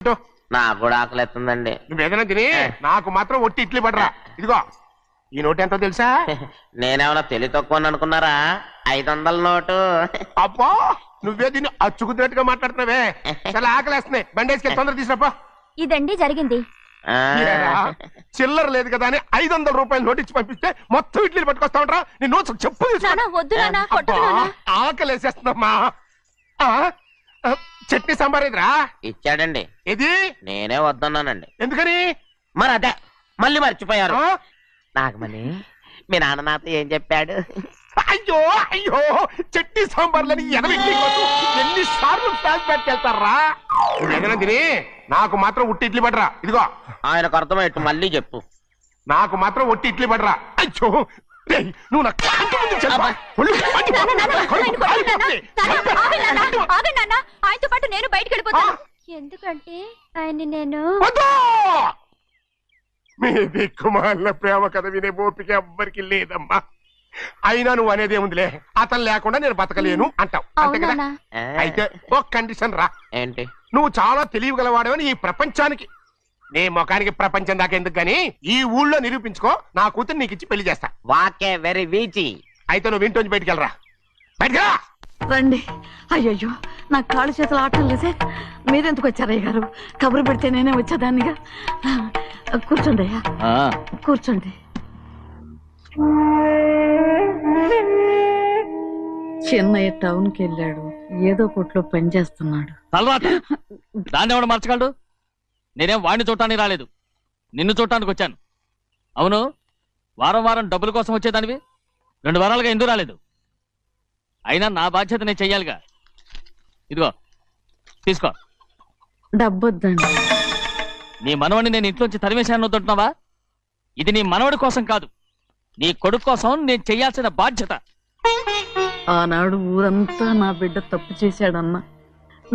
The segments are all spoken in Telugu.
నాకు కూడా ఆకలి ఎత్తుందండి. నువ్వేదైనా తిని నాకు మాత్రం ఒట్టి ఇడ్లీ పడరా. ఇదిగో ఈ నోటు ఎంతో తెలుసా? నేనేమన్నా తెలివి తక్కువ అనుకున్నారా? 500 నోటు. అబ్బా నువ్వే దీన్ని అచ్చుకుతున్నట్టుగా మాట్లాడుతున్నావే. చాలా ఆకలేస్తున్నాయి. బండేసుకెళ్ళి తొందర తీసుకురాపో. ఇదండి జరిగింది. చిల్లర లేదు కదా అని 500 రూపాయలు నోటు ఇచ్చి పంపిస్తే మొత్తం ఇడ్లీలు పట్టుకొస్తా ఉంటా. నీ నోట్స్ చెప్పు. ఆకలేసేస్తుందమ్మా. చట్నీ సాంబార్ ఇదిరా. ఇచ్చాడండి. ఇది నేనే వద్దన్నానండి. ఎందుకని? మరి అదే మళ్ళీ మర్చిపోయారు. నాగమణి మీ నాన్న నాతో ఏం చెప్పాడు? అయ్యో అయ్యో చట్నీ సాంబార్లని ఎన్ని సార్లు ప్యాక్ పెట్టుకెళ్తారా? నువ్వేదైనా తిని నాకు మాత్రం ఉట్టి ఇడ్లీ పడరా. ఇదిగో ఆయనకు అర్థమయ్యట్టు మళ్ళీ చెప్పు. నాకు మాత్రం ఒట్టి ఇడ్లీ పడరా. అయ్యో నువ్వు నా ఆయనతో పాటు నేను బయటకు వెళ్ళిపోతాను. ఎందుకంటే ఆయన నేను మీ దిక్కుమాలిన ప్రేమ కథ వినే ఓపిక ఎవ్వరికి లేదమ్మా. అయినా నువ్వు అనేదేముందిలే, అతను లేకుండా నేను బతకలేను అంటావు అంతే కదా. అయితే ఒక కండిషన్ రా. ఏంటి? నువ్వు చాలా తెలియగలవాడవని ఈ ప్రపంచానికి, నీ ముఖానికి ప్రపంచం దాకా ఎందుకు గాని ఈ ఊళ్ళో నిరూపించుకో. నా కూతురు నీకు ఇచ్చి పెళ్లి చేస్తా. వాకే వెరీ వీచి. అయితే నువ్వు ఇంటి బయటికెళ్ళరా. బయటకెళ్ళా రండి. అయ్యయ్యో నాకు కాళ్ళు చేతులు ఆటం లేదే. మీరెందుకు వచ్చారు అయ్య గారు? కబురు పెడితే నేనే వచ్చేదాన్నిగా. కూర్చోండి అయ్యా, కూర్చోండి. చిన్నయ్య టౌన్కి వెళ్ళాడు, ఏదో కొట్లో పని చేస్తున్నాడు. దాన్ని ఎవడు మార్చగలడు? నేనేం వాడిని చూడటానికి రాలేదు, నిన్ను చూడటానికి వచ్చాను. అవును, వారం వారం డబ్బుల కోసం వచ్చేదానివి 2 వారాలుగా ఎందుకు రాలేదు? అయినా నా బాధ్యత నేను చెయ్యాలిగా. ఇదిగో తీసుకో. డబ్బొద్దండి. నీ మనవడిని నేను ఇంట్లోంచి తరిమేశాను వద్దంటున్నావా? ఇది నీ మనవడి కోసం కాదు, నీ కొడుకు కోసం నేను చెయ్యాల్సిన బాధ్యత. ఆనాడు ఊరంతా నా బిడ్డ తప్పు చేశాడన్నా,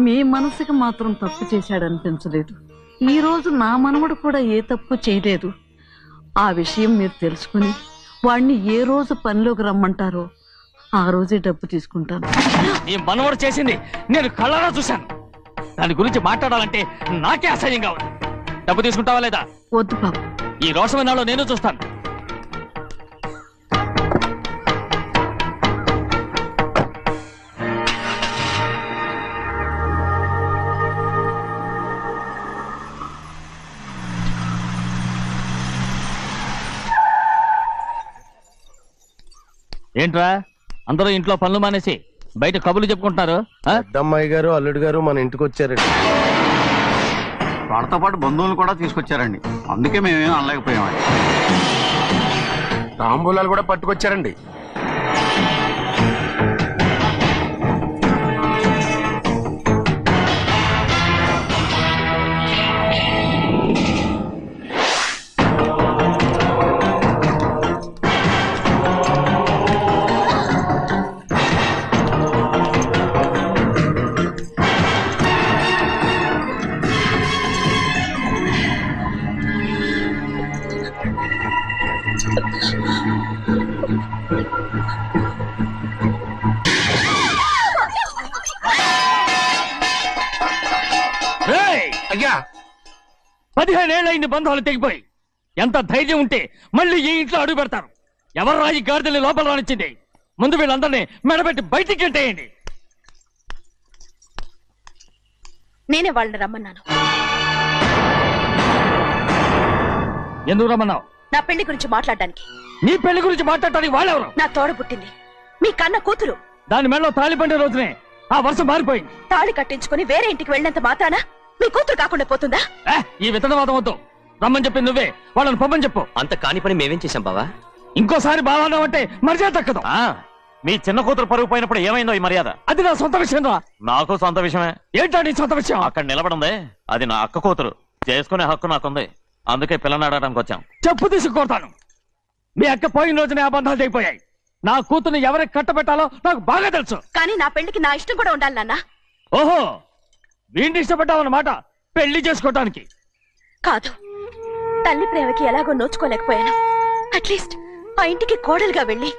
మీ మనసుకి మాత్రం తప్పు చేశాడనిపించలేదు. ఈ రోజు నా మనవడు కూడా ఏ తప్పు చేయలేదు. ఆ విషయం మీరు తెలుసుకుని వాడిని ఏ రోజు పనిలోకి రమ్మంటారో ఆ రోజే డబ్బు తీసుకుంటాను. నీ మనవడు చేసింది నేను కళ్ళారా చూశాను. దాని గురించి మాట్లాడాలంటే నాకే అసహ్యంగా ఉంది. డబ్బు తీసుకుంటావా లేదా? వద్దు బాబు. ఈ రోషమనాలో నేను చూస్తాను. ఏంట్రా అందరూ ఇంట్లో పనులు మానేసి బయట కబుర్లు చెప్పుకుంటున్నారు? పెద్దమ్మాయి గారు అల్లుడు గారు మన ఇంటికి వచ్చారండి. వాళ్ళతో పాటు బంధువులు కూడా తీసుకొచ్చారండి, అందుకే మేమేం అనలేకపోయామండి. తాంబూలాలు కూడా పట్టుకొచ్చారండి. అయ్యా 15 ఏళ్ళైంది బంధాలు తెగిపోయి. ఎంత ధైర్యం ఉంటే మళ్ళీ ఈ ఇంట్లో అడుగు పెడతారు? ఎవరు రాయి గాడిదల్ని లోపల రానిచ్చింది? ముందు వీళ్ళందరినీ మెడబెట్టి బయటికి గెంటేయండి. నేనే వాళ్ళని రమ్మన్నాను. ఎందుకు రమ్మన్నావు? నా పెళ్లి గురించి మాట్లాడడానికి. నీ పెళ్లి గురించి మాట్లాడటానికి వాళ్ళెవరు? నా తోడ పుట్టింది, మీ కన్న కూతురు. దాని మెడలో తాళి పండే రోజునే ఆ వర్షం మారిపోయింది. తాళి కట్టించుకుని వేరే ఇంటికి వెళ్ళినంత మాత్రాన మీ కూతురు కాకుండా పోతుందా? ఈ విత్తనవాదం వద్దు. రమ్మని చెప్పి నువ్వే వాళ్ళని పంపని చెప్పు. అంత కాని పని మేమేం చేశాం బావా? ఇంకోసారి బాగా అంటే మర్యాద తక్కదు. మీ చిన్న కూతురు పరుగు పోయినప్పుడు ఏమైందో ఈ మర్యాద? అది నా సొంత విషయం రా. నాకు సొంత విషయమే. ఏంటా నీ సొంత విషయం? అక్కడ నిలబడింది అది నా అక్క కూతురు, చేసుకునే హక్కు నాకుంది. అందుకే పిల్లని అడగడానికి వచ్చాం. చెప్పు తీసుకొడతాను. మీ అక్క పోయిన రోజునే అబద్ధాలు అయిపోయాయి. నా కూతుర్ని ఎవరికి కట్టబెట్టాలో నాకు బాగా తెలుసు. కానీ నా పెళ్లికి నా ఇష్టం కూడా ఉండాలి నాన్న. ఓహో, వీడిని ఇష్టపడ్డావన్నమాట పెళ్లి చేసుకోవటానికి? కాదు, తల్లి ప్రేమకి ఎలాగో నోచుకోలేకపోయాను. అట్లీస్ట్ ఆ ఇంటికి కోడలుగా వెళ్ళి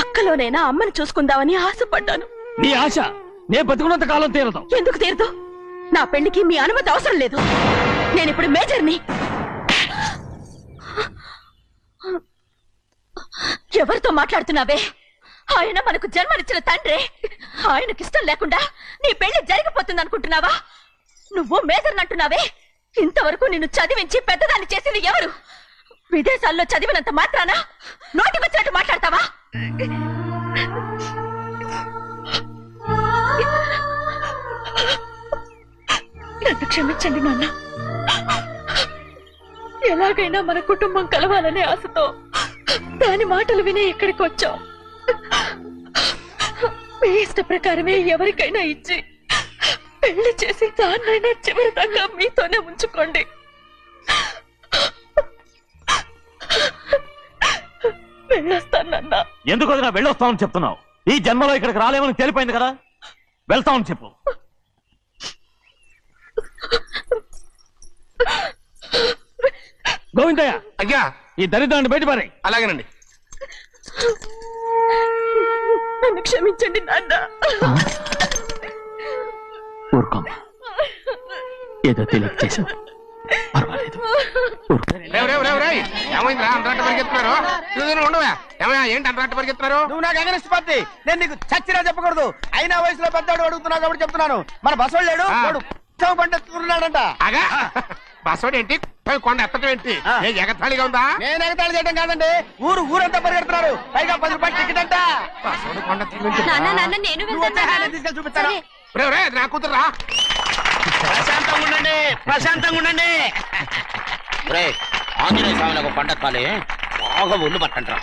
అక్కలోనైనా అమ్మని చూసుకుందామని ఆశపడ్డాను. నీ ఆశ నే బతుకున్నంత కాలం తీరదు. ఎందుకు తీరదు? నా పెళ్లికి మీ అనుమతి అవసరం లేదు. నేను ఇప్పుడు మేజర్ని. ఎవరితో మాట్లాడుతున్నావే? ఆయన మనకు జన్మనిచ్చిన తండ్రి. ఆయనకిష్టం లేకుండా నీ పెళ్లి జరిగిపోతుంది అనుకుంటున్నావా? నువ్వు మేజర్ అంటున్నావే. ఇంతవరకు నిన్ను చదివించి పెద్దదాన్ని చేసింది ఎవరు? విదేశాల్లో చదివినంత మాత్రాన నోటికొచ్చినట్టు మాట్లాడతావా? నన్ను క్షమించండి నాన్న. ఎలాగైనా మన కుటుంబం కలవాలనే ఆశతో దాని మాటలు వినే ఇక్కడికి వచ్చాం. మీ ఇష్ట ప్రకారమే ఎవరికైనా ఇచ్చి పెళ్లి చేసి దాన్నైనా చివరి దాకా మీతోనే ఉంచుకోండి. వెళ్ళొస్తానన్నా. ఎందుకు వదినా వెళ్ళొస్తామని చెప్తున్నావు? ఈ జన్మలో ఇక్కడికి రాలేమని తెలిపోయింది కదా, వెళ్తామని చెప్పు. గోవిందయ్య, అయ్యా ఈ దరిద్రాన్ని బయట పారే. అలాగేనండి. నన్ను క్షమించండి నాన్న. ఊరుకోమ్మా, ఏదో తెలియక చేసావు, పర్వాలేదు. ఏమైందిరా అంతరాట పరిగెత్తున్నారు? ఉండవా? ఏమయ్యా ఏంటి అంతరాట పరిగెత్తున్నారు? నువ్వు నాకు అగనిస్ట్ పార్టీ. నేను నీకు చచ్చినా చెప్పకూడదు. అయినా వయసులో పెద్దవాడు అడుగుతున్నావు కాబట్టి చెప్తున్నాను. మన బసవాడు లేడు, వాడు పండిస్తున్నాడంట. అగా బస్సోడు ఏంటి? కొండ ఎత్తడం ఏంటి? ఎగతాళిగా ఉందా? నేను ఎగతాళి చేయడం కాదండి, ఊరంతా పరిగెడుతున్నారు. పైగా 10 రూపాయలు టికెట్ అంట. బస్సోడు కొండ నేను తీసుకెళ్ళి చూపిస్తాను. నా కూతురా. ప్రశాంతంగా ఉండండి, ప్రశాంతంగా ఉండండి. ఆంజనేయ స్వామికి ఒక పంట కాలే, బాగా ఒళ్ళు పట్టంటారా.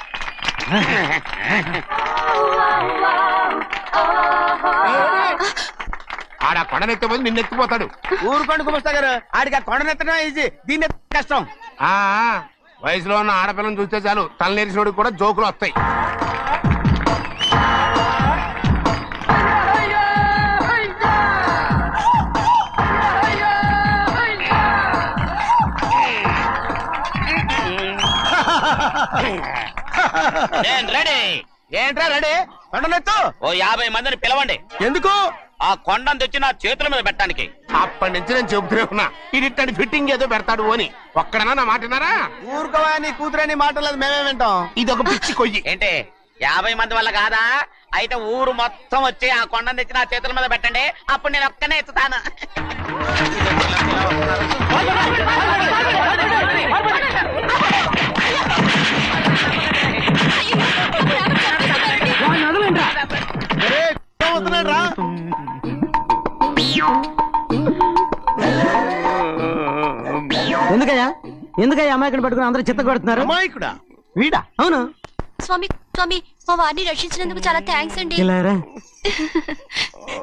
ఆడ కొండనెత్తే పోయి నిన్నెత్తిపోతాడు. ఊరుకోండి కుమస్తా గారు, ఆడికి ఆ కొండనెత్తడం ఈజీ, దీన్ని కష్టం. ఆ వయసులో ఉన్న ఆడపిల్లని చూస్తే చాలు తలనేరిసినోడికి కూడా జోకులు వస్తాయి. ఏంట్రా రెడీ? కొండనెత్తు. ఓ 50 మందిని పిలవండి. ఎందుకు? ఆ కొండను తెచ్చి నా చేతుల మీద పెట్టడానికి. అప్పటి నుంచి నేను చెబుతూనే ఉన్నా, ఇడిట్టని ఫిట్టింగ్ ఏదో పెడతాడు అని. ఒక్కడనా నా మాట విన్నారా? ఊరుకోవా, నీ కూతురని మాటలేదు, మేమే వింటాం. ఇది ఒక పిచ్చి కొయ్యి. ఏంటి 50 మంది వల్ల కాదా? అయితే ఊరు మొత్తం వచ్చి ఆ కొండను తెచ్చి నా చేతుల మీద పెట్టండి, అప్పుడు నేను ఒక్కనే ఎత్తుతాను. ఎందుకయ్యా అమాయకుని పట్టుకుని అందరూ చిత్త కొడుతున్నారు? అమాయకుడా? వీడా? అవును. స్వామి స్వామి, మా వారిని రక్షించినందుకు చాలా థ్యాంక్స్ అండి. ఇలారా,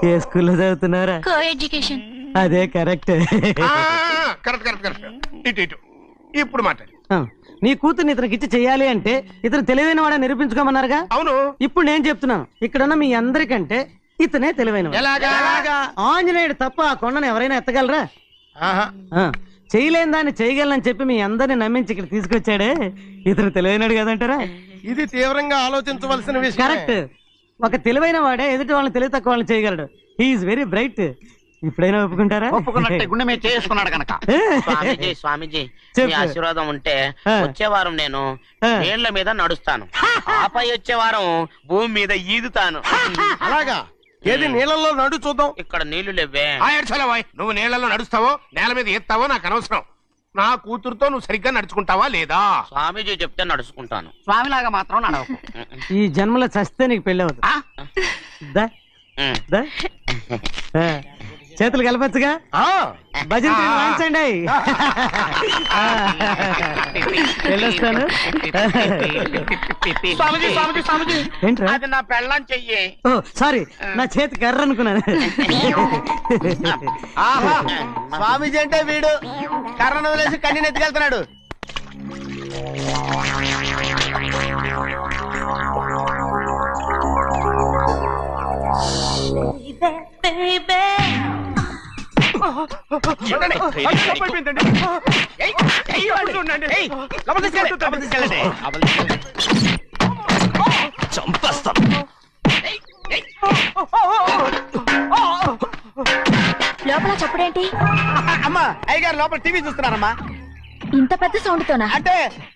ఏ స్కూల్లో చదువుతున్నారా? Co education. అదే కరెక్ట్. Correct correct correct. ఇటు ఇటు ఇప్పుడు మాట్లాడు. నీ కూతుర్ని ఇతనికి ఇచ్చి చెయ్యాలి అంటే ఇతను తెలివైన వాడని నిరూపించుకోమన్నారుగా. అవును. ఇప్పుడు నేను చెప్తున్నాను, ఇక్కడున్న మీ అందరికంటే ఇతనే తెలివైన. ఆంజనేయుడు తప్ప ఆ కొండను ఎవరైనా ఎత్తగలరా? చేయలేని దాన్ని చేయగలనని చెప్పి మీ అందరిని నమ్మించి ఇక్కడ తీసుకొచ్చాడే, ఇతను తెలివైనడు కదంటారా? ఇది తీవ్రంగా ఆలోచించవలసిన విషయం. కరెక్ట్. ఒక తెలివైన వాడే ఎదుటి వాళ్ళని తెలివి తక్కువ వాళ్ళని చేయగలడు. He is very bright. ఇప్పుడైనా ఒప్పుకుంటారా? ఒప్పుకున్నట్టే, గుండె మీద చేసుకున్నాడు కనుక. స్వామీజీ స్వామీజీ, మీ ఆశీర్వాదం ఉంటే వచ్చే వారం నేను నీళ్ల మీద నడుస్తాను, ఆపై వచ్చే వారం భూమి మీద ఈదుతాను. అలాగా? ఏది నీళ్ళల్లో నడు చూద్దాం. ఇక్కడ నీళ్లు లేవే. నువ్వు నీళ్లలో నడుస్తావో నేల మీద ఎత్తావో నాకు అనవసరం. నా కూతురుతో నువ్వు సరిగ్గా నడుచుకుంటావా లేదా? స్వామీజీ చెప్తే నడుచుకుంటాను, స్వామిలాగా మాత్రం నడవకు. ఈ జన్మలో చస్తే నీకు పెళ్ళి అవుతుంది. చేతులు కలపచ్చుగా, భజన వాయించండి. వెళ్ళొస్తాను. ఏంట్రా? అది నా పెళ్ళం చెయ్యి. ఓ సారీ, నా చేతి కర్ర అనుకున్నాను. స్వామీజీ అంటే వీడు కర్రను వదిలేసి కన్నీని ఎత్తుకెళ్తున్నాడు. చంపేస్తాను. లోపల చప్పుడేంటి? అమ్మా అయ్యగారు లోపల టీవీ చూస్తున్నారమ్మా. ఇంత పెద్ద సౌండ్ తోనా? అంటే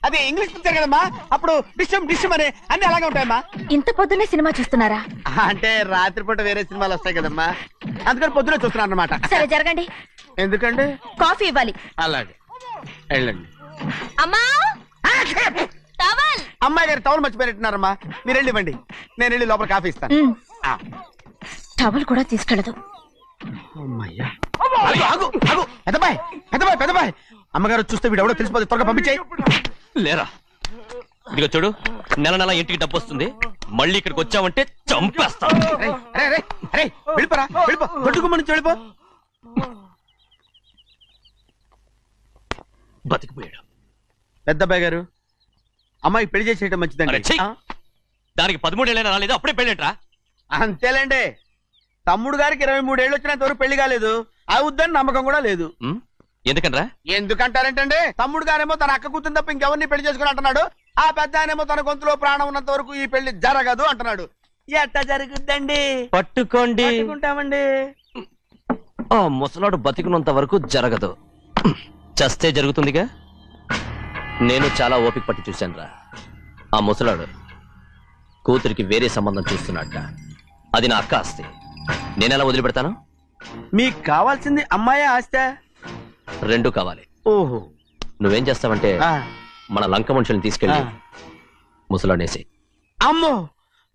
అది ఇంగ్లీష్ పిక్చర్ కదమ్మా, అప్పుడు డిషం డిషం అని అన్ని అలాగే ఉంటాయమ్మా. ఇంత పొద్దున్నే సినిమా చూస్తున్నారా? అంటే రాత్రిపూట వేరే సినిమాలు వస్తాయి కదమ్మా, అందుకని పొద్దునే చూస్తున్నాను అనమాట. సరే జరగండి. ఎందుకంటే కాఫీ ఇవ్వాలి. అలాగే వెళ్ళండి. అమ్మా టవల్. అమ్మాయి గారు టవల్ మర్చిపోయినట్టున్నారమ్మా, మీరు వెళ్ళి ఇవ్వండి, నేను వెళ్ళి లోపల కాఫీ ఇస్తాను. టవల్ కూడా తీసుకెళ్ళదు. అమ్మయ్యా. ఆగు, ఆగు. పెద్దబాయ్ పెద్దబాయ్ పెద్దబాయ్, అమ్మగారు చూస్తే వీడు ఎవడో తెలిసిపోతే త్వరగా పంపించేయి. లేరా, ఇదిగో చూడు, నెల నెల ఇంటికి డబ్బు వస్తుంది, మళ్ళీ ఇక్కడికి వచ్చావంటే చంపేస్తా. వెళ్ళిపోరా, వెళ్ళిపో, దొడ్డుకుమ్మ నుంచి వెళ్ళిపో. బతికిపోయాడు. పెద్దబాయ్ గారు, అమ్మాయికి పెళ్లి చేసేయటం మంచిదండి. దానికి 13 ఏళ్ళైనా రాలేదు, అప్పుడే పెళ్ళేట్రా? అంతేలేండి, తమ్ముడు గారికి 23 ఏళ్ళు వచ్చినంత వరకు పెళ్లి కాలేదు, అవుద్దని నమ్మకం కూడా లేదు. ఎందుకనరా? ఎందుకంటారేంటండి, తమ్ముడు గారేమో తన అక్క కూతురు తప్ప ఇంకెవరిని పెళ్లి చేసుకుని అంటున్నాడు, ఆ పెద్ద ఆయనేమో తన గొంతులో ప్రాణం ఉన్నంత వరకు ఈ పెళ్లి జరగదు అంటున్నాడు. ఎట్టా జరుగుద్దండి? పట్టుకోండి. పట్టుకుంటామండి. ఆ ముసలాడు బతికినంత వరకు జరగదు, చస్తే జరుగుతుందిగా. నేను చాలా ఓపిక పట్టి చూశానురా. ఆ ముసలాడు కూతురికి వేరే సంబంధం చూస్తున్నట్ట. అది నా అక్క ఆస్తి, నేనెలా వదిలిపెడతాను? మీకు కావాల్సింది అమ్మాయి ఆస్తా? రెండు కావాలి. ఓహో. నువ్వేం చేస్తావంటే మన లంక మనుషుల్ని తీసుకెళ్ళి ముసలాడేసి. అమ్మో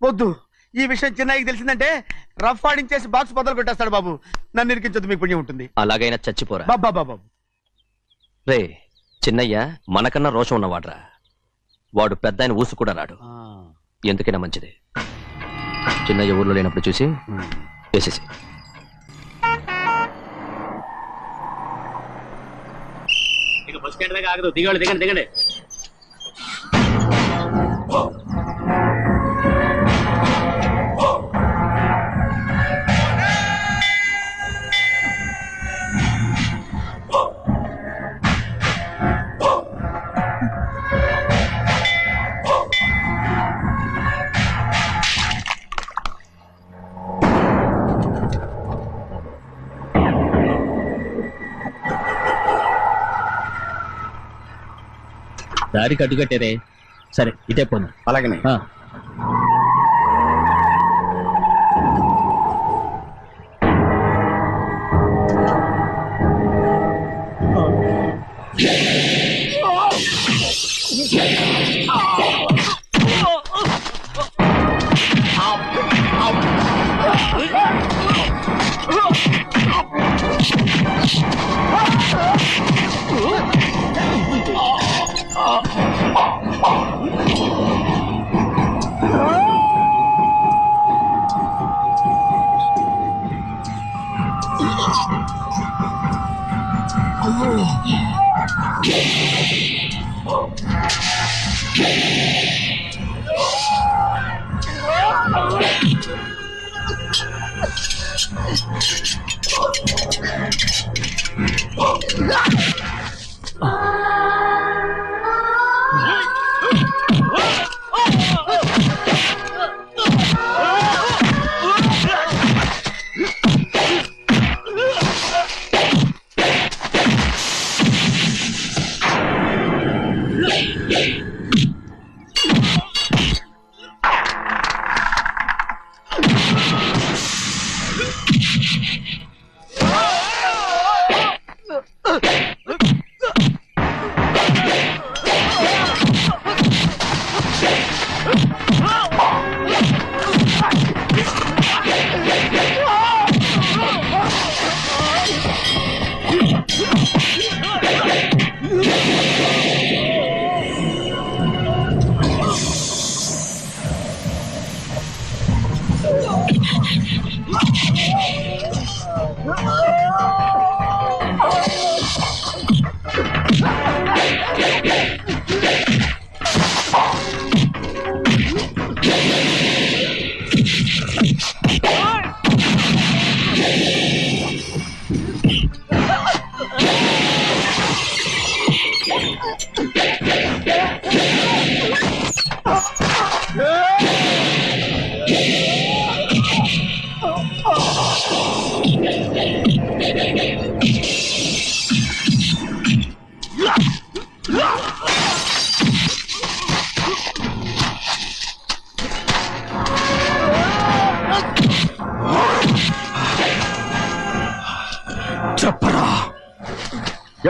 వద్దు, ఈ విషయం చిన్నయ్యకి తెలిసిందంటే రఫ్ ఆడించేసి బాక్స్ బదులు కొట్టేస్తాడు బాబు. నన్ను ఇరికించొద్దు, మీకు పుణ్యం ఉంటుంది. అలాగైనా చచ్చిపోరా. బాబా బాబు. రే చిన్నయ్య మనకన్నా రోషం ఉన్నవాడ్రా, వాడు పెద్ద ఆయన ఊసు కూడా రాడు. ఎందుకైనా మంచిది, చిన్నయ్య ఊర్లో లేనప్పుడు చూసి వేసేసి. బస్ స్టాండ్ దగ్గర ఆగదు, దిగండి దిగండి దిగండి. దారికి అడ్డుకట్టేరే. సరే ఇటే పోను. అలాగనే.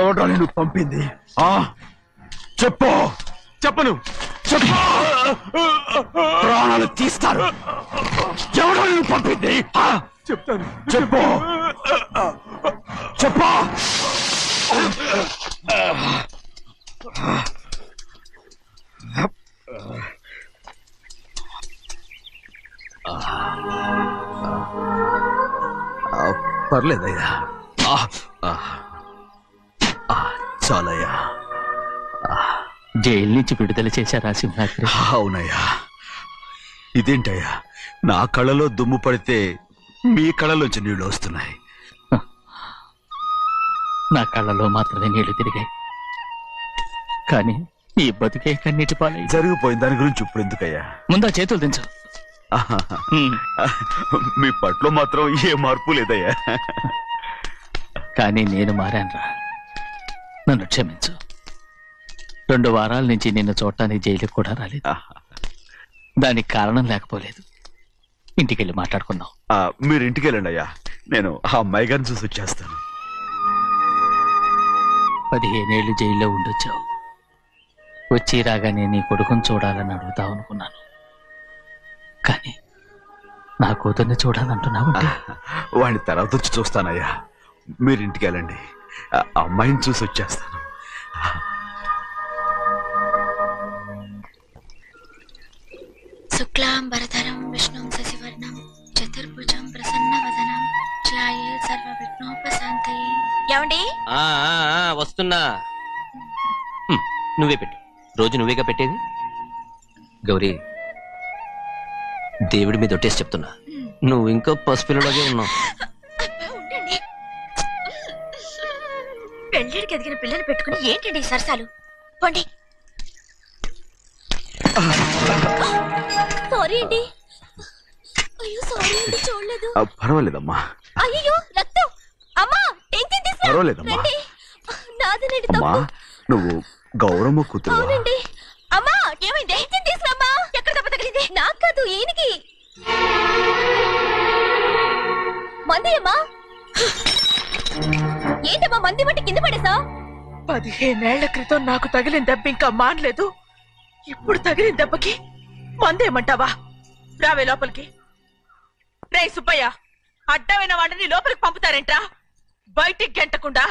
ఎవడో నేను పంపింది చెప్పు. చెప్పను. చెప్పు. ప్రాణాలు తీస్తారు. ఎవడో నేను పంపింది చెప్తాను. చెప్పు. చెప్పు. పర్లేదయ్యా. చాలయ్యా. జైలు నుంచి విడుదల చేశారా సింహాద్రి? అవునయ్యా. ఇదేంటయ్యా, నా కళ్ళలో దుమ్ము పడితే మీ కళ్ళలోంచి నీళ్లు వస్తున్నాయి. నా కళ్ళలో మాత్రమే నీళ్లు తిరిగాయి, కానీ ఈ బతుకే కన్నీటి పాలై. జరిగిపోయింది, దాని గురించి ఇప్పుడు ఎందుకయ్యా? ముందా చేతులు దించు. మీ పట్ల మాత్రం ఏ మార్పు లేదయ్యా. కానీ నేను మారానురా, నన్ను క్షమించు. 2 వారాల నుంచి నిన్ను చూడటానికి జైలుకి కూడా రాలేదు. దానికి కారణం లేకపోలేదు. ఇంటికెళ్ళి మాట్లాడుకుందాం. మీరు ఇంటికి వెళ్ళండి అయ్యా, నేను ఆ అమ్మాయి గారిని చూసి వచ్చేస్తాను. 15 ఏళ్ళు జైల్లో ఉండొచ్చావు. వచ్చి రాగానే నీ కొడుకుని చూడాలని అడుగుతావు అనుకున్నాను, కానీ నా కూతుర్ని చూడాలంటున్నావంటే. వాడిని తర్వాత వచ్చి చూస్తానయ్యా, మీరు ఇంటికి వెళ్ళండి, ఆ అమ్మాయిని చూసి వచ్చేస్తాను. శుక్లాంబరధరం విష్ణుం శశివర్ణం చతుర్భుజం ప్రసన్నవదనం ధ్యాయే సర్వవిఘ్నోపశాంతయే. ఏమండి? వస్తున్నా. నువ్వే పెట్టు. రోజు నువ్వేగా పెట్టేది. గౌరీ, దేవుడి మీద ఒట్టేసి చెప్తున్నా, నువ్వు ఇంకా పసిపిల్లలాగే ఉన్నావు. ఉండండి. పెళ్ళిడికి ఎదిగిన పిల్లలు పెట్టుకుని ఏంటండి ఈ సరసాలు? పోండి. సారీ అండి. అయ్యో సారీ అండి, చూడలేదు. పర్వాలేదమ్మా. అయ్యో రక్తం. అమ్మా టెన్షన్ తీసుకురా. పర్వాలేదమ్మా. నాదనండి అమ్మా, నువ్వు గౌరమ్మ కూతురు. అవునండి. అమ్మా ఏమైంది? టెన్షన్ తీసుకురామ్మా. ఎక్కడ దెబ్బ తగిలింది? నాకు కాదు, ఈయనకి. మంది అమ్మా. ఏంటమ్మా మంది మట్టి కింద పడేసా? 15 ఏళ్ల క్రితం నాకు తగిలిన దెబ్బ ఇంకా మానలేదు. ఇప్పుడు తగిలిన దెబ్బకి మందేమంటావా? రావే లోపలికి. రే సుబ్బయ్య, అడ్డమైన వాడిని లోపలికి పంపుతారేంట్రా? బయటికి గెంటకుండా.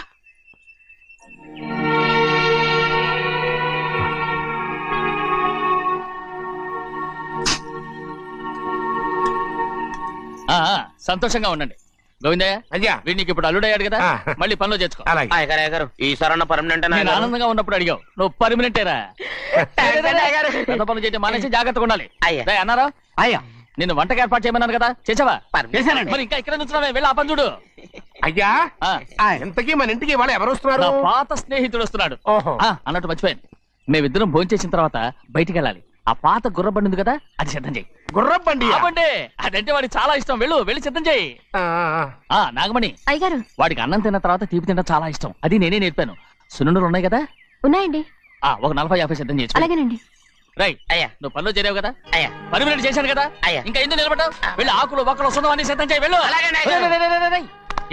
సంతోషంగా ఉండండి. గోవిందయ్య, అయ్యా, వీడికి ఇప్పుడు అల్లుడయ్యాడు కదా, మళ్ళీ పనిలో చేర్చుకో. అలాగే. గారు ఈ సరణ పర్మనెంట్ నేను ఆనందంగా ఉన్నప్పుడు అడిగావు, నువ్వు పర్మనెంటేరా? పెద్ద పనులు చేయడం మానేసి జాగ్రత్తగా ఉండాలి. రేయ్ అన్నారా? అయ్యా, నిన్ను వంటకి ఏర్పాటు చేయమన్నాను కదా, చేసావా? చేశానండి. మరి ఇంకా ఇక్కడ నుంచున్నావే, వెళ్ళి ఆ పని చూడు. అయ్యా, ఇంతకీ మన ఇంటికి వాళ్ళు ఎవరు వస్తున్నారు? నా పాత స్నేహితుడు వస్తున్నాడు. ఓహో. అన్నట్టు మర్చిపోయాను, మేమిద్దరం భోంచేసిన తర్వాత బయటికి వెళ్ళాలి. ఆ పాత గుర్రబండి ఉంది కదా, అది సిద్ధం చేయి. గుర్రబండి? అవ్వండి, అదంటే వాడికి చాలా ఇష్టం. వెళ్ళి సిద్ధం చేయి. నాగమణి, అయ్యగారు వాడికి అన్నం తిన్న తర్వాత తీపి తినడం చాలా ఇష్టం. అది నేనే నేర్పాను. సున్నుండలు ఉన్నాయి కదా? ఉన్నాయండి. ఒక 40-50 సిద్ధం చేసి. అలాగేనండి. రైట్ అయ్యా, నువ్వు పనిలో చేరావు కదా, అయ్యా పర్మినెంట్ చేశాను కదా, అయ్యా ఇంకా ఎందుకు నిలబడ్డావు? వెళ్ళి ఆకులు ఒక్కలు వస్తుందో అన్ని సిద్ధం చేయి. వెళ్ళు.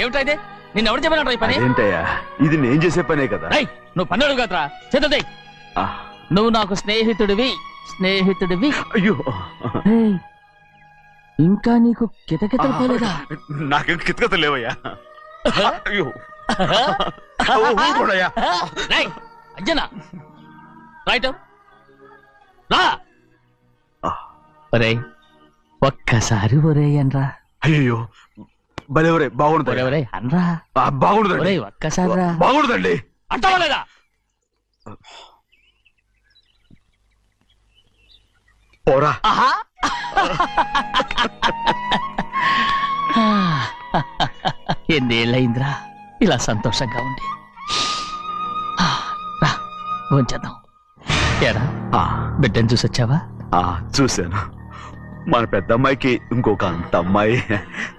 ఏమిటా ఇది? నిన్ను ఎవరు చెప్పినట్టు ఈ పని? ఏంటయ్యా, ఇది నేను చేసే పనే కదా. నువ్వు పని అడుగు కదరా, సిద్ధం చేయి. నువ్వు నాకు స్నేహితుడివి. అయ్యో, ఇంకా నీకు కితకితలు పోలేదా? నాకేం కితకత లేవయ్యా. అయ్యో, అంజనా రైట్ రా. ఒరే ఒక్కసారి ఒరే అనరా. అయ్యో, భలే బాగుంటుంది. ఒరే అనరా. బాగుండదండి. ఒక్కసారి రా. బాగుండదండి. అంటావా లేదా? పోరా. ఎన్నేళ్ళయిందిరా ఇలా సంతోషంగా ఉండి. రా భోంచేద్దాం. ఏరా బిడ్డను చూసొచ్చావా? చూశాను. మన పెద్ద అమ్మాయికి ఇంకొక అంత అమ్మాయి.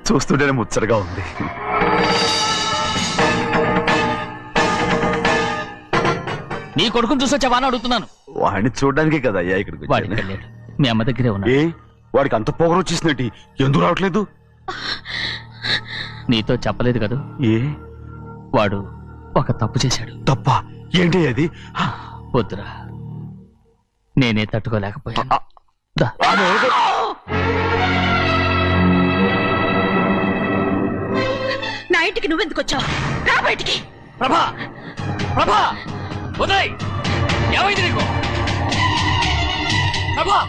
చూస్తుంటేనే ముచ్చటగా ఉంది. నీ కొడుకుని చూసొచ్చావా అని అడుగుతున్నాను. వాడిని చూడడానికే కదా అయ్యా ఇక్కడికి వాడికి వెళ్ళాడు. మీ అమ్మ దగ్గరే ఉన్నాడు. వాడికి అంత పొగరు వచ్చేసినట్టు ఎందుకు రావట్లేదు? నీతో చెప్పలేదు కదా. ఏ వాడు ఒక తప్పు చేశాడు. తప్ప ఏంటి అది? వద్దురా, నేనే తట్టుకోలేకపోయా. నా ఇంటికి నువ్వెందుకు వచ్చావు? రా బయటికి. ప్రభా, ప్రభా, ఉదయ్, ఏమైంది నీకు? ప్రభా,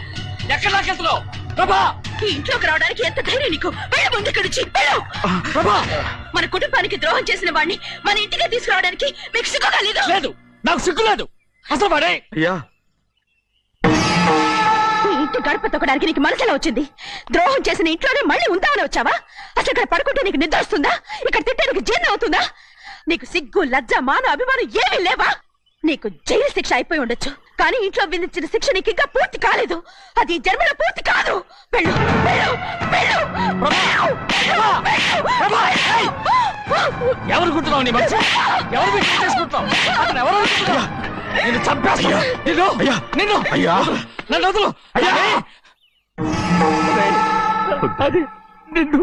ఎక్కడ లాకెళ్తున్నావు? ప్రభా, ఈ ఇంట్లోకి రావడానికి ఎంత ధైర్యం నీకు? వెళ్ళు ముందు ఇక్కడి నుంచి, వెళ్ళు. మన కుటుంబానికి ద్రోహం చేసిన వాడిని మన ఇంటికి తీసుకురావడానికి మీకు సిగ్గుగా లేదు? లేదు, నాకు సిగ్గు లేదు అసలు. వాడే అయ్యా, ఈ ఇంటి గడప తొక్కడానికి నీకు మనసులో వచ్చింది. ద్రోహం చేసిన ఇంట్లోనే మళ్ళీ ఉందామని వచ్చావా? అసలు ఇక్కడ పడుకుంటే నీకు నిద్ర వస్తుందా? ఇక్కడ తింటే నీకు జీర్ణం అవుతుందా? నీకు సిగ్గు, లజ్జ, మాన, అభిమానం ఏమీ లేవా? నీకు జైలు శిక్ష అయిపోయి ఉండొచ్చు, కానీ ఇంట్లో విధించిన శిక్ష నీకు ఇంకా పూర్తి కాలేదు. అది జన్మలో పూర్తి కాదు. వెళ్ళు, వెళ్ళు, వెళ్ళు, ఎవరు గుర్తున్నావు? నీ మంచి ఎవరు చేసుకుంటున్నావు? అతను ఎవరు అనుకుంటున్నావు? నిన్ను చంపేస్తా. నిన్ను నిన్ను అయ్యా, నన్ను వదులు. అయ్యా, అది నిన్ను.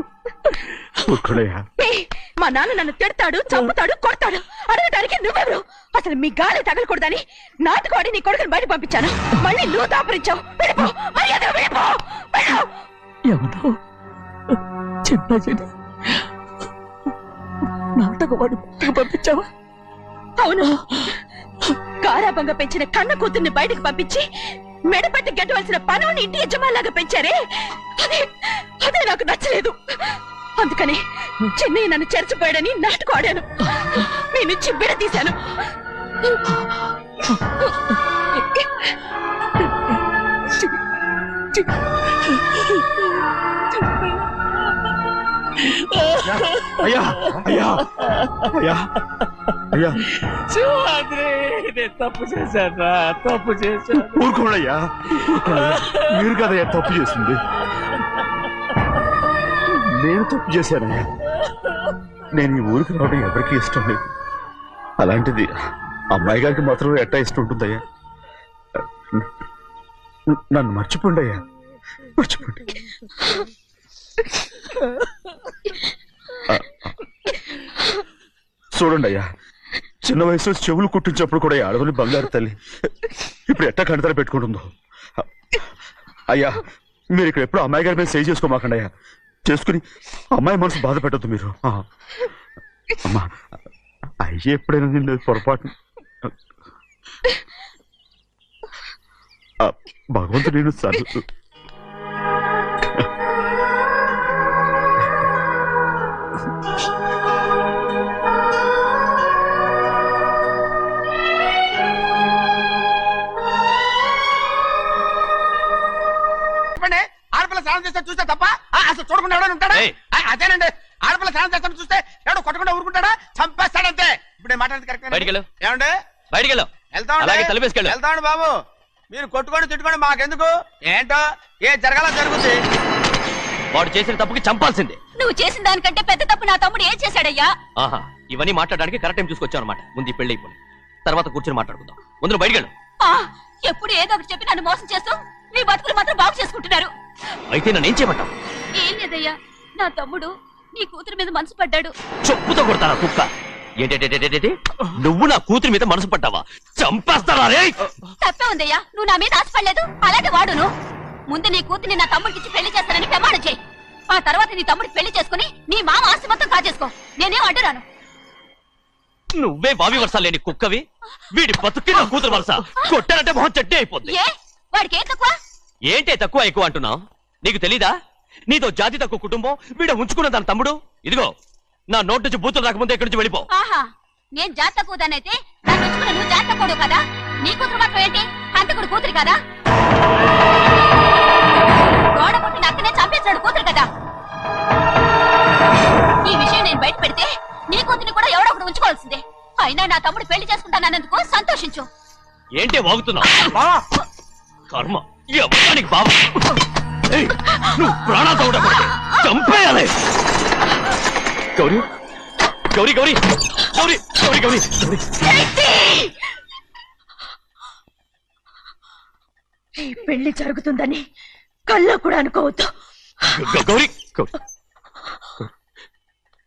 మా నాన్న నన్ను తిడతాడు, చంపుతాడు, కొడతాడు. అడగడానికి నువ్వెవరు? అసలు మీ గాలి తగలకూడదని నాటుకోడి నీ కొడుకుని బయట పంపించాను. మళ్ళీ నువ్వు దాపరించావు. వెళ్ళిపో, మర్యాదగా వెళ్ళిపో, వెళ్ళు. ఎవరో చిన్న నాటకవాడు పంపించావా? అవును, గారాబంగా పెంచిన కన్న కూతుర్ని బయటకు పంపించి మెడపట్టి గెట్టవలసిన పనుని ఇంటి యజమానిలాగా పెంచారే, అదే నాకు నచ్చలేదు. అందుకని చెన్నై నన్ను చెరచిపోయాడని నాటకం ఆడాను. మీ నుంచి విడదీశాను. అయ్యా, అయ్యా, అయ్యా, అయ్యా, నేను తప్పు చేశాను, తప్పు చేశాను. ఊరుకోండయ్యా, మీరు కదయ్యా తప్పు చేసింది. నేను తప్పు చేశానయ్యా. నేను ఈ ఊరికి రావడం ఎవరికి ఇష్టం లేదు. అలాంటిది అమ్మాయి గారికి మాత్రం ఎట్టా ఇష్టం ఉంటుందయ్యా. నన్ను మర్చిపోండి అయ్యా, మర్చిపోండి. చూడండి అయ్యా, చిన్న వయసులో చెవులు కుట్టించినప్పుడు కూడా ఆడవని బంగారు తల్లి ఇప్పుడు ఎట్టా కంటతర పెట్టుకుంటుందో. అయ్యా, మీరు ఇక్కడ ఎప్పుడు అమ్మాయి గారి మీద సేవ్ చేసుకోమాకండి అయ్యా. చేసుకుని అమ్మాయి మనసు బాధ పెట్టద్దు మీరు. అమ్మా, అయ్యే ఎప్పుడైనా నేను పొరపాటు భగవంతుడు నేను సర్దు. ఆడపిల్ల స్నానం చేస్తే చూస్తే తప్ప అసలు చూడకుండా ఎవడైనా ఉంటాడా? అదేనండి, ఆడపిల్ల స్నానం చేస్తాను చూస్తే ఎవడో కొట్టకుండా ఊరుకుంటాడా? చంపేస్తాడంతే. ఇప్పుడు మాట్లాడేది కరెక్ట్. ఏమండి, బయటికి వెళ్తామండి బాబు. మీరు కొట్టుకొని తిట్టుకొని మాకెందుకు? ఏంటో ఏ జరగాల జరుగుతుంది. వాడు చేసిన తప్పుకి చంపాల్సిందే. నువ్వు చేసిన దానికంటే పెద్ద తప్పు నా తమ్ముడు ఏం చేశాడయ్యా? ఆహా, ఇవన్నీ మాట్లాడడానికి కరెక్ట్ టైం చూసుకొచ్చావు అనమాట. ముందు పెళ్లి అయిపోయి తర్వాత కూర్చొని మాట్లాడుకుందాం. ముందు బయటికి వెళ్ళు. ఎప్పుడు ఏదో ఒకటి చెప్పి నన్ను మోసం చేస్తూ మీ బతుకులు మాత్రం బాగు చేసుకుంటున్నారు. అయితే నన్ను ఏం చేయమంటావు? ఏం లేదయ్యా, నా తమ్ముడు నీ కూతురు మీద మనసు పడ్డాడు. చెప్పుతో కొడతానా కుక్క? ఏంటంటే నువ్వు నా కూతురి మీద మనసు పడ్డావా? చంపేస్తారా? తప్పే ఉందయ్యా, నువ్వు నా మీద ఆశపడలేదు. అలాంటి వాడును. ముందు నీ కూతుర్ని నా తమ్ముడికి పెళ్లి చేస్తానని ప్రమాణం చేయి. ఆ తర్వాత నీ తమ్ముడికి పెళ్లి చేసుకుని నీ మామ ఆస్తి మొత్తం కాజేసుకో. నేనేం అడ్డురాను. నువ్వే బావి వరస లేని కుక్కవి. వీడి బతుక్కి నా కూతురు వరస. కొట్టానంటే మొహం చట్నీ అయిపోద్ది. వాడికి ఏం తక్కువ? ఏంటే తక్కువ ఎక్కువ అంటున్నావు? నీకు తెలీదా? నీతో జాతి తక్కువ కుటుంబం వీడ ఉంచుకున్న దాని తమ్ముడు. ఇదిగో, నా నోటి నుంచి బూతులు రాకముందే ఇక్కడి నుంచి వెళ్ళిపో. ఆహా, నేను జాతి తక్కువదానైతే నన్ను ఉంచుకున్న నువ్వు జాతి తక్కువ కదా? నీ కూతురు మాత్రం ఏంటి? హంతకుడు కూతురు కదా? గోడ పుట్టిన అక్కనే చంపేశాడు కూతురు కదా? ఈ విషయం నేను బయట పెడితే నీ కూతురిని కూడా ఎవడో ఒకటి ఉంచుకోవాల్సిందే. అయినా నా తమ్ముడు పెళ్లి చేసుకుంటానన్నందుకు సంతోషించు. ఏంటి వాగుతున్నావు? కర్మ, ఎవరికి బాబు నువ్వు ప్రాణాలతో ఉండకూడదు. చంపేయాలి. గౌరీ, గౌరీ, గౌరీ, గౌరీ, గౌరీ, గౌరీ, ఈ పెళ్లి జరుగుతుందని కల్లో కూడా అనుకోవద్దు. గౌరీ, గౌరీ,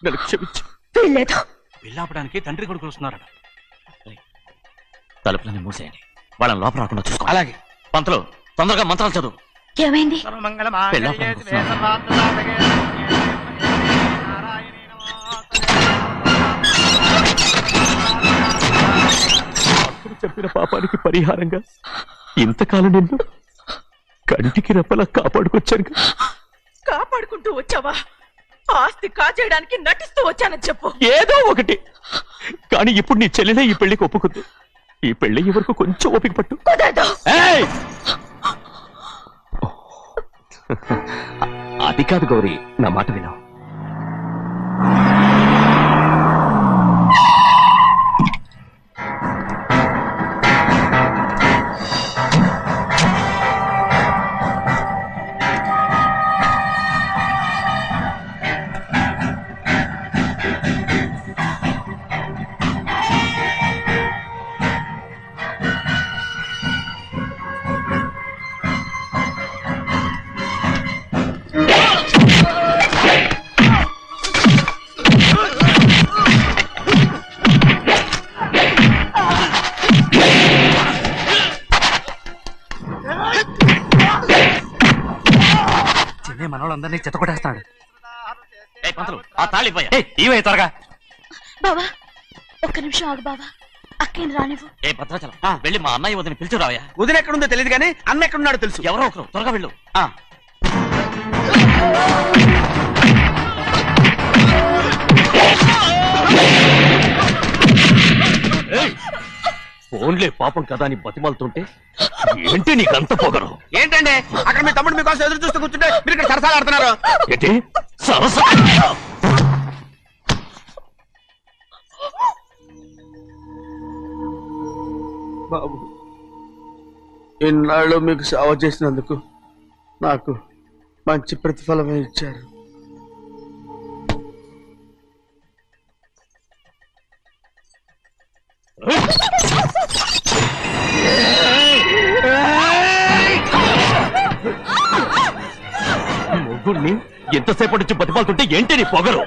నన్ను క్షమించు. వీల్లేదు, పెళ్ళాపడానికి తండ్రి కొడుకులు వస్తున్నారట. తలుపులని మూసేయండి, వాళ్ళని లోపల రాకుండా చూసుకో. అలాగే. పంతులు తొందరగా మంత్రాలు చదువు. ఏమైంది? అప్పుడు చెప్పిన పాపానికి పరిహారంగా ఇంతకాలం నిన్ను కంటికి రెప్పలా కాపాడుకొచ్చాను. కాపాడుకుంటూ వచ్చావా? ఆస్తి కాజేయడానికి నటిస్తూ వచ్చానని చెప్పు. ఏదో ఒకటి. కానీ ఇప్పుడు నీ చెల్లెలే ఈ పెళ్లికి ఒప్పుకుంది. ఈ పెళ్లి వరకు కొంచెం ఓపిక పట్టు. ఏయ్! అది కాదు గౌరీ, నా మాట విను. మనోళ్ళందరినీ చెత్తకొట్టేస్తాడు. పంతులు ఆ తాళి ఇవే త్వరగా. బావా ఒక్క నిమిషం ఆగు బావా, అక్కేని రానివ్వు. ఏ భద్రాచలం, వెళ్ళి మా అన్నయ్య వదిన పిలిచిరావయ్యా. వదిన ఎక్కడుందో తెలియదు కానీ అన్న ఎక్కడున్నాడో తెలుసు. ఎవరో ఒకరు త్వరగా వెళ్ళు. ఫోన్లే పాపం కదా అని బతిమాలుతుంటే ఏంటి నీకంత పొగరు? ఏంటండి అక్కడ మీ తమ్ముడు మీకోసం ఎదురు చూస్తూ కూర్చుంటే మీరు ఇక్కడ సరసాలు ఆడుతున్నారు. ఏంటి సరసా? బాబు, ఇన్నాళ్ళు మీకు సేవ చేసినందుకు నాకు మంచి ప్రతిఫలమే ఇచ్చారు. మొగుడిని ఎంతసేపటి నుంచి బతిమాలుతుంటే ఏంటి నీ పొగరు?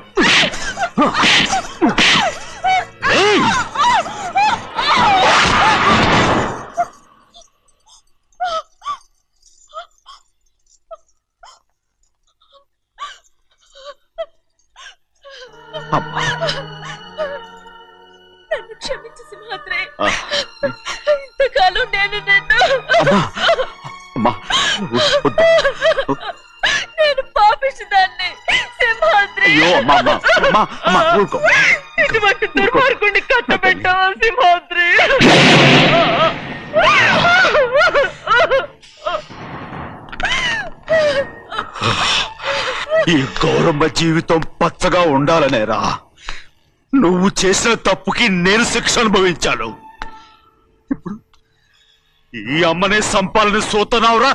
నన్ను క్షమించు సింహాద్రి. ఇంతకాలం నేను నిన్ను నేను పాపించదాన్ని సింహాద్రి. ఇటువంటి దుర్మార్గుడిని కట్టబెట్టావా సింహాద్రి? ఈ గౌరమ్మ జీవితం పచ్చగా ఉండాలనేరా నువ్వు చేసిన తప్పుకి నేను శిక్ష అనుభవించాను. ఇప్పుడు ఈ అమ్మనే సంపాలని సోతనావురా.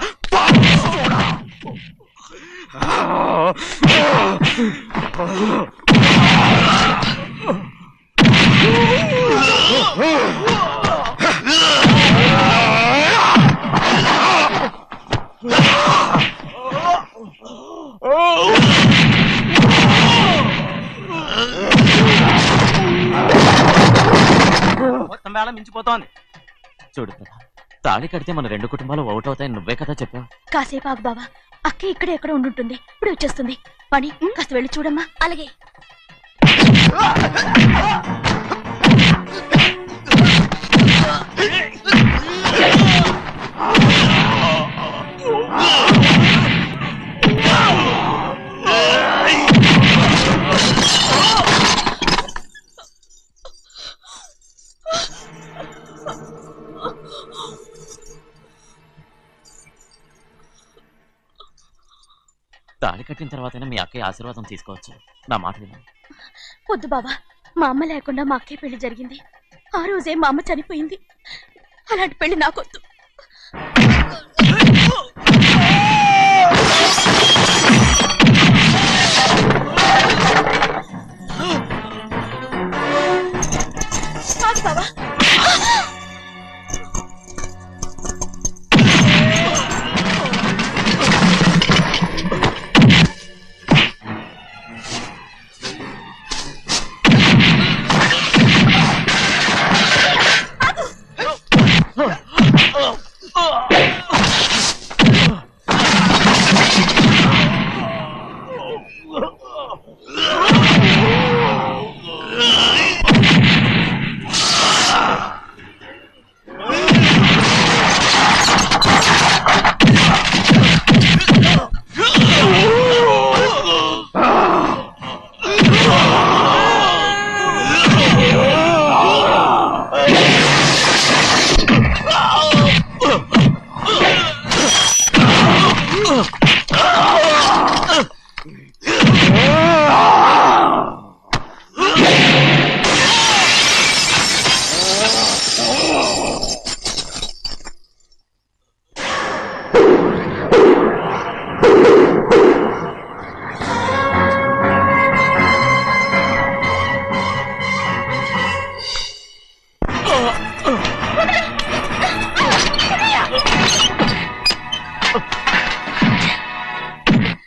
మొత్తం వేళ మించిపోతోంది. చూడు తాళి కడితే మన రెండు కుటుంబాలు అవుట్ అవుతాయని నువ్వే కదా చెప్పావు. కాసేపు ఆగు బావా, అక్క ఇక్కడే ఎక్కడ ఉండుంటుంది, ఇప్పుడు వచ్చేస్తుంది. పని కాస్త వెళ్ళి చూడమ్మా. అలాగే. తాళి కట్టిన తర్వాతైనా మీ అక్కయ్య ఆశీర్వాదం తీసుకోవచ్చు. నా మాట విను. వద్దు బావా, మా అమ్మ లేకుండా మా అక్కయ్య పెళ్లి జరిగింది. ఆ రోజే మా అమ్మ చనిపోయింది. అలాంటి పెళ్లి నాకొద్దు. బావా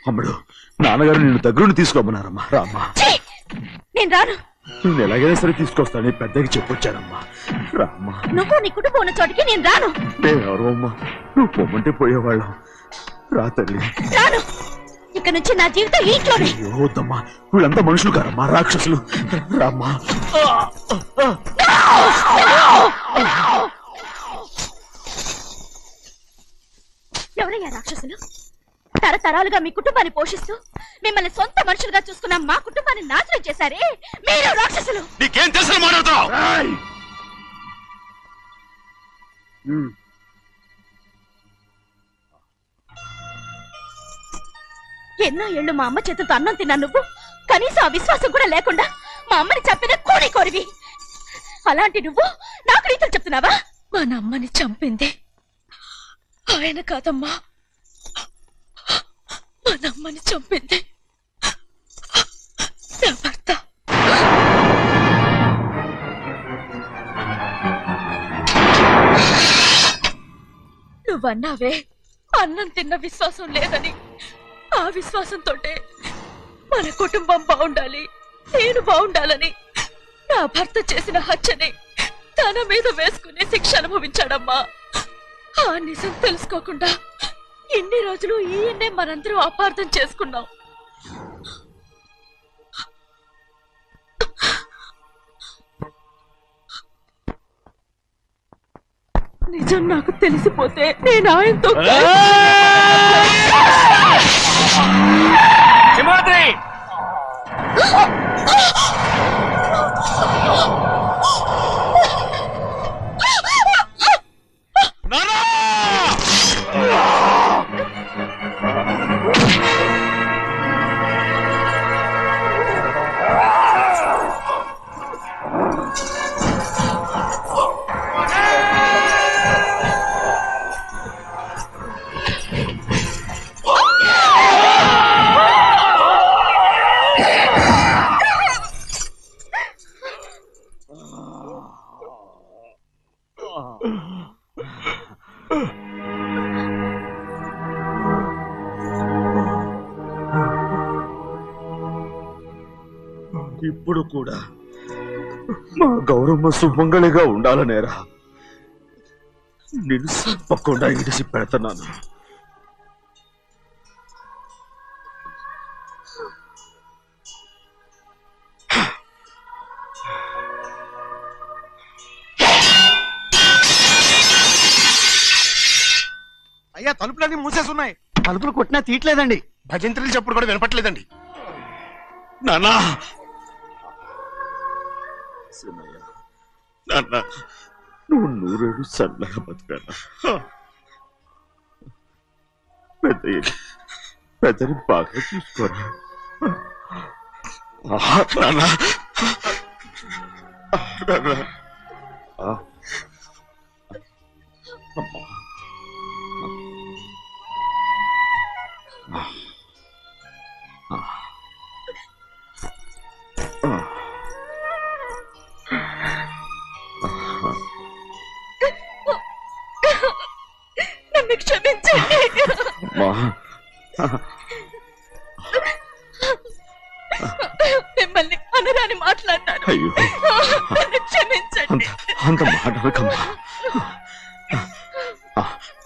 అమ్ముడు, నాన్నగారు నిన్ను దగ్గరుండి తీసుకోమన్నారమ్మా. రామ్మా. నేను రాను. నేను ఎలాగైనా సరే తీసుకొస్తాను, పెద్దకి చెప్పొచ్చానమ్మా. రామ్మా. నువ్వు నీ కుటుంబం ఉన్న చోటికి నేను రాను. ఎవరో అమ్మా, నువ్వు పొమ్మంటే పోయేవాళ్ళం. రా తల్లి. రాను. ఇక నుంచి నా జీవితం ఇంట్లోనే. వద్దమ్మా, వీళ్ళంతా మనుషులు కారమ్మా, రాక్షసులు. రామ్మా. ఎవరయ్యా రాక్షసులు? తరతరాలుగా మీ కుటుంబాన్ని పోషిస్తూ మిమ్మల్ని సొంత మనుషులుగా చూసుకున్న మా కుటుంబాన్ని నాశనం చేశారే మీరు రాక్షసులు. నీకేం తెలుసు మాట్లాడుతున్నావు? ఎన్నో ఏళ్ళు మా అమ్మ చేతితో అన్నం తిన్నా నువ్వు కనీసం ఆ విశ్వాసం కూడా లేకుండా మా అమ్మని చంపిన కోడి కోరివి. అలాంటి నువ్వు నాకు రీతులు చెప్తున్నావా? మా అమ్మని చంపింది ఆయన కాదమ్మా, మా అమ్మని చంపింది నా భర్త. నువ్వన్నావే అన్నం తిన్న విశ్వాసం లేదని. ఆ విశ్వాసంతోటే మన కుటుంబం బాగుండాలి, నేను బాగుండాలని నా భర్త చేసిన హత్యని తన మీద వేసుకుని శిక్ష అనుభవించాడమ్మా. ఆ నిజం తెలుసుకోకుండా ఇన్ని రోజులు ఈయన్నే మనందరూ అపార్థం చేసుకున్నాం. నిజం నాకు తెలిసిపోతే నేను ఆయనతో ఇప్పుడు కూడా మా గౌరమ్మ సుమంగళిగా ఉండాలనేరా నేను తప్పకుండా ఇడిసి పెడుతున్నాను. అయ్యా తలుపులన్నీ మూసేస్తున్నాయి. తలుపులు కొట్టినా తీయట్లేదండి. భజంత్రులు చెప్పుడు కూడా వినపట్లేదండి. నాన్న, నాన్న, నువ్వు 100 ఏళ్ళు చల్లగా బతుకన్నా. పెద్దని బాగా చూసుకోరా నాన్న. నన్ను క్షమించండి. మిమ్మల్ని అనరాని మాట్లాడినాను. అయ్యో, నన్ను క్షమించండి. అంత మాటలకమ్మా.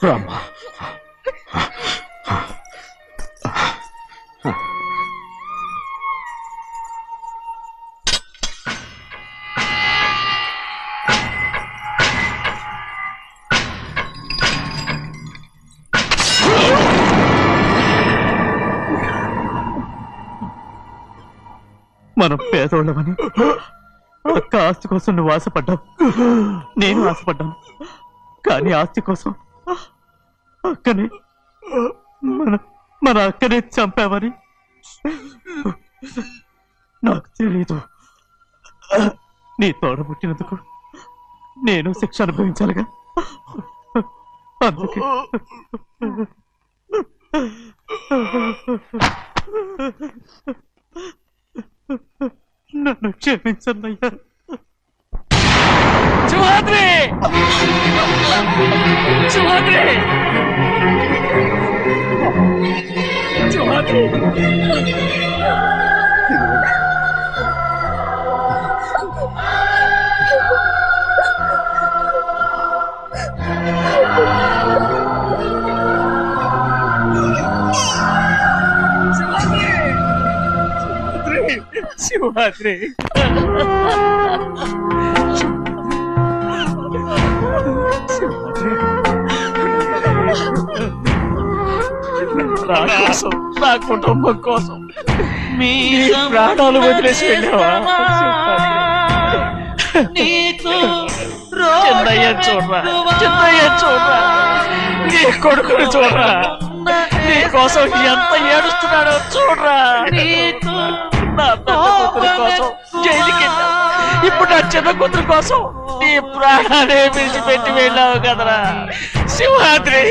రామ్మా. మనం పేదోళ్ళమని అక్క ఆస్తి కోసం నువ్వు ఆశపడ్డావు, నేను ఆశపడ్డాను. కానీ ఆస్తి కోసం అక్కనే మన అక్కనే చంపావని నాకు తెలీదు. నీ తోడ పుట్టినందుకు నేను శిక్ష అనుభవించాలిగా. అందుకే నన్ను క్షమించన్నయ్యా. సింహాద్రి సింహాద్రి సింహాద్రి సింహాద్రి నా కోసం, నా కుటుంబం కోసం మీ ప్రాణాలు వదిలేసి వెళ్ళావా? చిన్నయ్య చూడరా, చిన్నయ్య చూడరా, నీ కొడుకుని చూడరా, నీ కోసం ఎంత ఏడుస్తున్నాడో చూడరా. నా పెద్ద కూతురు కోసం జైలుకి వెళ్ళావు, ఇప్పుడు నా చిన్న కూతురు కోసం నీ ప్రాణాలే విడిచిపెట్టి వెళ్ళావు కదరా సింహాద్రి.